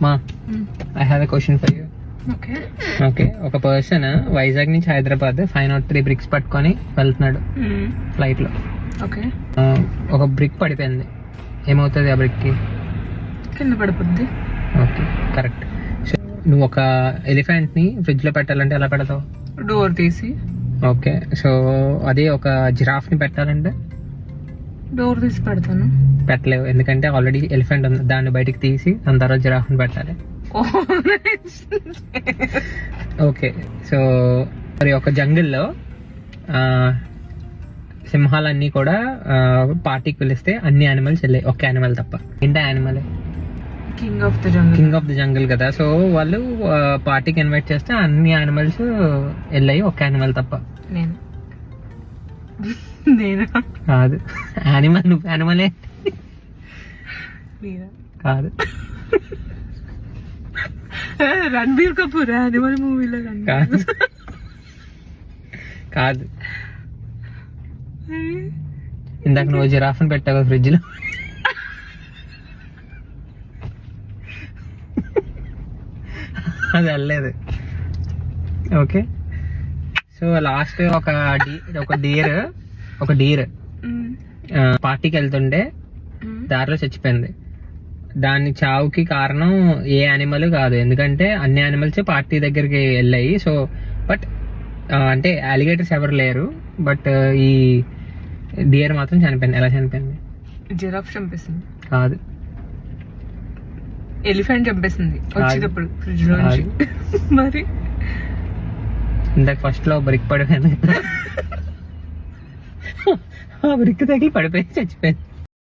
మా I have a question for you. Okay, ఒక person Vizag నుంచి హైదరాబాద్ 503 బ్రిక్స్ పట్టుకొని వెళ్తున్నాడు ఫ్లైట్ లో. ఓకే, ఒక బ్రిక్ పడిపోయింది, ఏమవుతుంది ఆ బ్రిక్ కి? కింద పడిపోద్ది. Okay, correct. సో నువ్వు ఒక ఎలిఫెంట్ ని ఫ్రిడ్జ్ లో పెట్టాలంటే ఎలా పెడతావు? డోర్ తీసి. ఓకే, సో అదే ఒక జిరాఫ్ ని పెట్టాలంటే? డోర్ తీసి పెడతాను. పెట్టలేవు, ఎందుకంటే ఆల్రెడీ ఎలిఫెంట్ ఉంది, దాన్ని బయటికి తీసి దాని తర్వాత జిరాఫ్ ని పెట్టాలి. ఓకే, సో మరి ఒక జంగిల్లో సింహాలన్నీ కూడా పార్టీకి పిలిస్తే అన్ని యానిమల్స్ వెళ్ళాయి, ఒక్క యానిమల్ తప్ప. ఏంటి animal? King of the jungle. King of the jungle కదా. సో వాళ్ళు పార్టీకి ఇన్వైట్ చేస్తే అన్ని యానిమల్స్ వెళ్ళాయి, ఒక్క యానిమల్ తప్ప. నేను కాదు, యానిమల్. నువ్వు యానిమలే కాదు. రణబీర్ కపూర్ యానిమల్ మూవీలో కాదు కాదు. ఇందాక నువ్వు జిరాఫ్ ని పెట్టావు ఫ్రిడ్జ్ లో. అది వెళ్ళలేదు. ఓకే, సో లాస్ట్ ఒక డీర్ పార్టీకి వెళ్తుంటే దారిలో చచ్చిపోయింది. దాని చావుకి కారణం ఏ యానిమల్ కాదు, ఎందుకంటే అన్ని యానిమల్స్ పార్టీ దగ్గరికి వెళ్ళాయి. సో బట్ అంటే అలిగేటర్స్ ఎవరు లేరు, బట్ ఈ డియర్ మాత్రం చనిపోయింది. ఎలా చనిపోయింది? జిరాఫ్ చంపేసింది. కాదు. ఎలిఫెంట్ చంపేసింది వచ్చేటప్పుడు ఫ్రిడ్జ్ లో. మరి ఇందాక ఫస్ట్ లో బ్రిక్ పడిపోయింది, ఆ బ్రిక్ తగిలి పడిపోయి చచ్చిపోయింది.